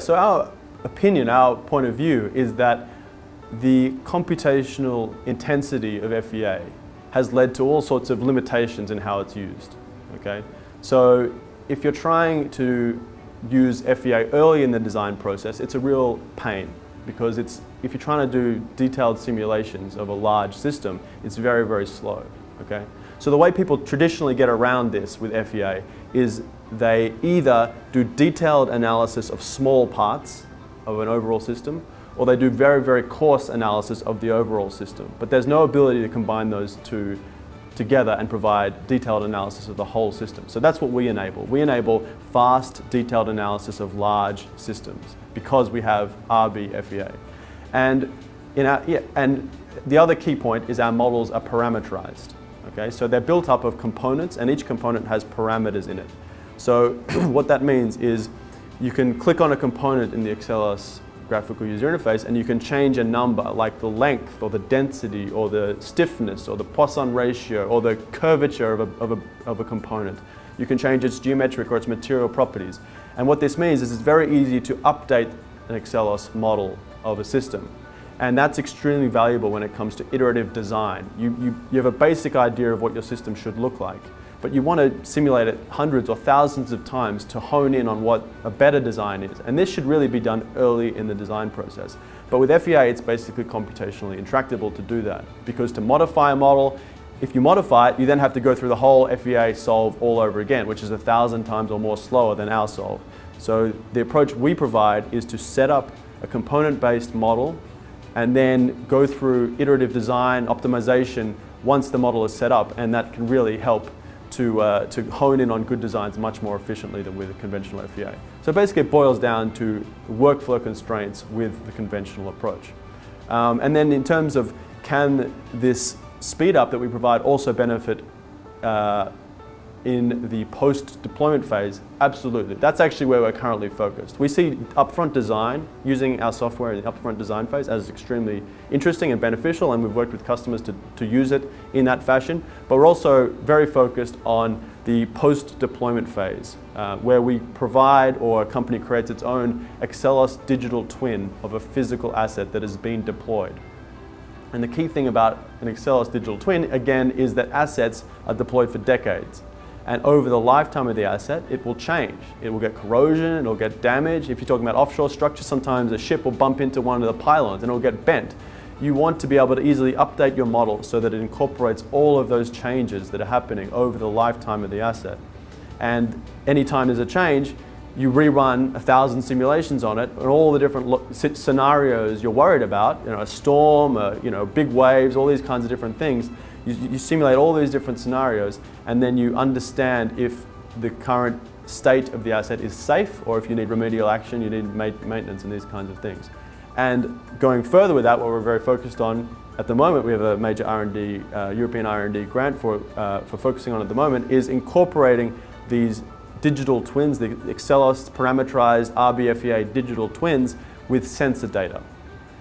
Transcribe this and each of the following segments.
So our opinion, our point of view is that the computational intensity of FEA has led to all sorts of limitations in how it's used. Okay? So if you're trying to use FEA early in the design process, it's a real pain because if you're trying to do detailed simulations of a large system, it's very, very slow. Okay? So the way people traditionally get around this with FEA is they either do detailed analysis of small parts of an overall system, or they do very, very coarse analysis of the overall system. But there's no ability to combine those two together and provide detailed analysis of the whole system. So that's what we enable. We enable fast, detailed analysis of large systems because we have RB FEA. And the other key point is our models are parameterized. Okay? So they're built up of components, and each component has parameters in it. So what that means is you can click on a component in the Akselos graphical user interface and you can change a number like the length or the density or the stiffness or the Poisson ratio or the curvature of a component. You can change its geometric or its material properties. And what this means is it's very easy to update an Akselos model of a system. And that's extremely valuable when it comes to iterative design. You have a basic idea of what your system should look like, but you want to simulate it hundreds or thousands of times to hone in on what a better design is. And this should really be done early in the design process. But with FEA, it's basically computationally intractable to do that, because to modify a model, if you modify it, you then have to go through the whole FEA solve all over again, which is 1,000 times or more slower than our solve. So the approach we provide is to set up a component-based model and then go through iterative design, optimization once the model is set up, and that can really help to hone in on good designs much more efficiently than with a conventional FEA. So basically it boils down to workflow constraints with the conventional approach. And then in terms of can this speed up that we provide also benefit in the post-deployment phase? Absolutely. That's actually where we're currently focused. We see upfront design, using our software in the upfront design phase, as extremely interesting and beneficial, and we've worked with customers to use it in that fashion. But we're also very focused on the post-deployment phase, where we provide, or a company creates its own Akselos digital twin of a physical asset that has been deployed. And the key thing about an Akselos digital twin, again, is that assets are deployed for decades. And over the lifetime of the asset, it will change. It will get corrosion, it will get damage. If you're talking about offshore structures, sometimes a ship will bump into one of the pylons and it will get bent. You want to be able to easily update your model so that it incorporates all of those changes that are happening over the lifetime of the asset. And anytime there's a change, you rerun 1,000 simulations on it, and all the different scenarios you're worried about, a storm, big waves, all these kinds of different things. You simulate all these different scenarios, and then you understand if the current state of the asset is safe, or if you need remedial action, you need maintenance and these kinds of things. And going further with that, what we're very focused on at the moment, we have a major R&D, European R&D grant for focusing on at the moment, is incorporating these digital twins, the Akselos parameterized RB FEA digital twins with sensor data.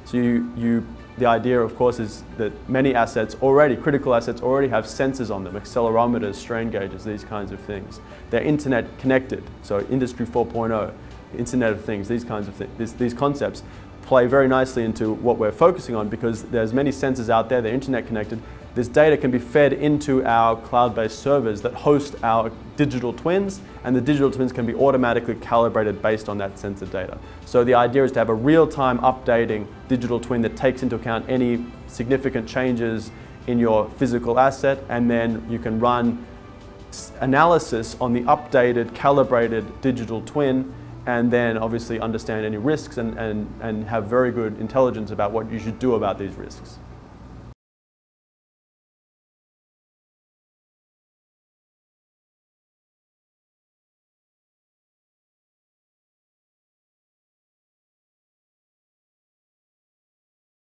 So the idea, of course, is that many assets already, critical assets already have sensors on them, accelerometers, strain gauges, these kinds of things. They're internet connected, so Industry 4.0, Internet of Things, these kinds of things. These concepts play very nicely into what we're focusing on because there's many sensors out there, they're internet connected. This data can be fed into our cloud-based servers that host our digital twins, and the digital twins can be automatically calibrated based on that sensor data. So the idea is to have a real-time updating digital twin that takes into account any significant changes in your physical asset, and then you can run analysis on the updated, calibrated digital twin, and then obviously understand any risks and have very good intelligence about what you should do about these risks.